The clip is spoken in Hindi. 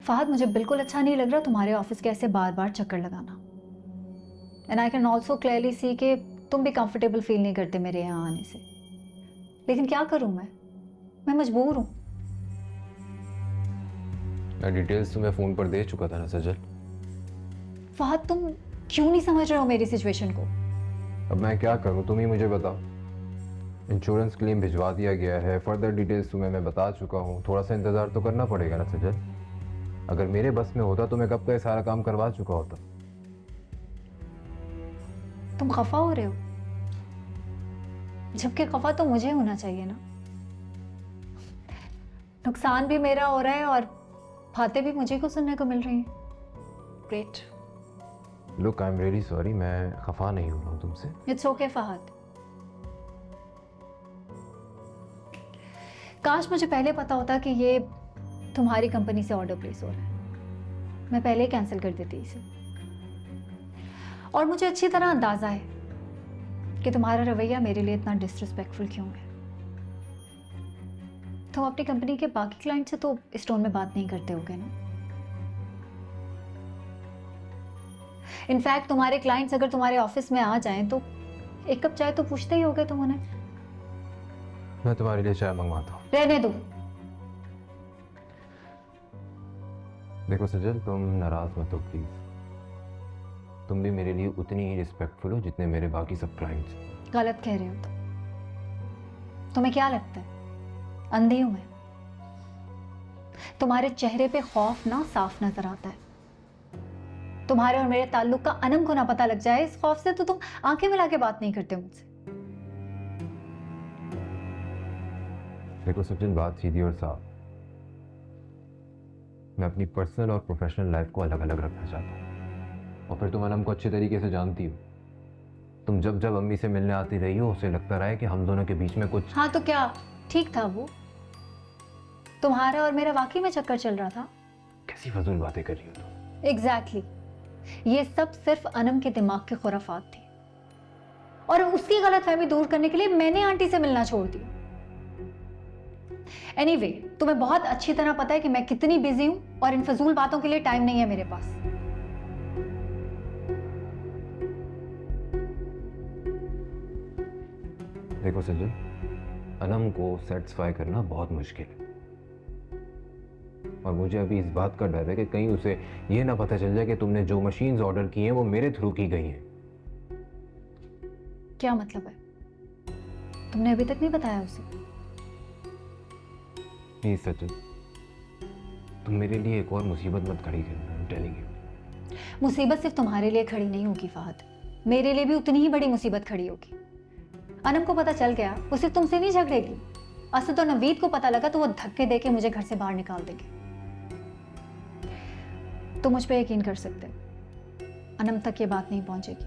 फहद, मुझे बिल्कुल अच्छा नहीं लग रहा तुम्हारे ऑफिस के ऐसे बार बार चक्कर लगाना। And I can also clearly see कि तुम भी कंफर्टेबल फील नहीं करते मेरे यहाँ आने से। लेकिन क्या करूँ मैं मजबूर हूँ। मैं डिटेल्स तुम्हें फ़ोन पर दे चुका था ना सजल। फहद, तुम क्यों नहीं समझ रहे हो मेरी सिचुएशन को? अब मैं क्या करूं, तुम ही मुझे बताओ। इंश्योरेंस क्लेम भिजवा दिया गया है, फर्दर डिटेल्स तुम्हें मैं बता चुका हूँ, थोड़ा सा इंतज़ार तो करना पड़ेगा ना सजल। अगर मेरे बस में होता तो मैं कब का ये सारा काम करवा चुका होता। तुम खफा हो रहे हो, जबकि खफा तो मुझे होना चाहिए ना। नुकसान भी मेरा हो रहा है और बातें भी मुझे को सुनने को मिल रही हैं। Great. Look, I am really sorry, मैं खफा नहीं हो रहा हूँ तुमसे। It's okay Fahad. काश मुझे पहले पता होता कि ये तुम्हारी कंपनी से ऑर्डर प्लेस हो रहा है, मैं पहले ही कैंसिल कर देती इसे। और मुझे अच्छी तरह अंदाजा है कि तुम्हारा रवैया मेरे लिए इतना डिसरिस्पेक्टफुल क्यों है। तुम अपनी कंपनी के बाकी क्लाइंट से तो इस टोन में बात नहीं करते होगे ना। इनफैक्ट तुम्हारे क्लाइंट्स अगर तुम्हारे ऑफिस में आ जाएं तो एक कप चाय तो पूछते ही होगे तुम उन्हें। मैं तुम्हारे लिए चाय मंगवाता हूँ। रहने दो। देखो सजल, तुम नाराज मत हो प्लीज। तुम भी मेरे लिए उतनी ही रिस्पेक्टफुल हो जितने मेरे बाकी सब क्लाइंट्स। गलत कह रहे हो तुम्हें क्या लगता है अंधी हूं मैं? तुम्हारे चेहरे पे खौफ ना साफ नजर आता है। तुम्हारे और मेरे ताल्लुक का अनम को ना पता लग जाए इस खौफ से तो तुम आंखें मिला के बात नहीं करते मुझसे। देखो सचिन, बात सीधी और साफ। मैं अपनी पर्सनल और प्रोफेशनल लाइफ को अलग अलग रखना चाहता हूँ। और फिर तुम अनम को अच्छे तरीके से जानती हो। तुम जब जब अम्मी से मिलने आती रही हो उसे लगता रहा है कि हम दोनों के बीच में कुछ। हाँ तो क्या ठीक था वो? तुम्हारा और मेरा वाकई में चक्कर चल रहा था। कैसी फजूल बातें कर रही हो तुम? एग्जैक्टली ये सब सिर्फ अनम के दिमाग के खुराफात थी और उसकी गलतफहमी दूर करने के लिए मैंने आंटी से मिलना छोड़ दिया। एनीवे, तुम्हें बहुत अच्छी तरह पता है कि मैं कितनी बिजी हूं और इन फजूल बातों के लिए टाइम नहीं है मेरे पास। देखो सजल, अनम को सेटिस्फाई करना बहुत मुश्किल है और मुझे अभी इस बात का डर है कि कहीं उसे यह ना पता चल जाए कि तुमने जो मशीन्स ऑर्डर की हैं वो मेरे थ्रू की गई हैं। क्या मतलब है? तुमने अभी तक नहीं बताया उसे? प्लीज सचिन, तुम मेरे लिए एक और मुसीबत मत खड़ी करना। I am telling you. मुसीबत सिर्फ तुम्हारे लिए खड़ी नहीं होगी फहद, मेरे लिए भी उतनी ही बड़ी मुसीबत खड़ी होगी। अनम को पता चल गया वो सिर्फ तुमसे नहीं झगड़ेगी। असद तो नवीद को पता लगा तो वो धक्के देके मुझे घर से बाहर निकाल देंगे। तुम मुझ पे यकीन कर सकते हो, अनम तक ये बात नहीं पहुंचेगी।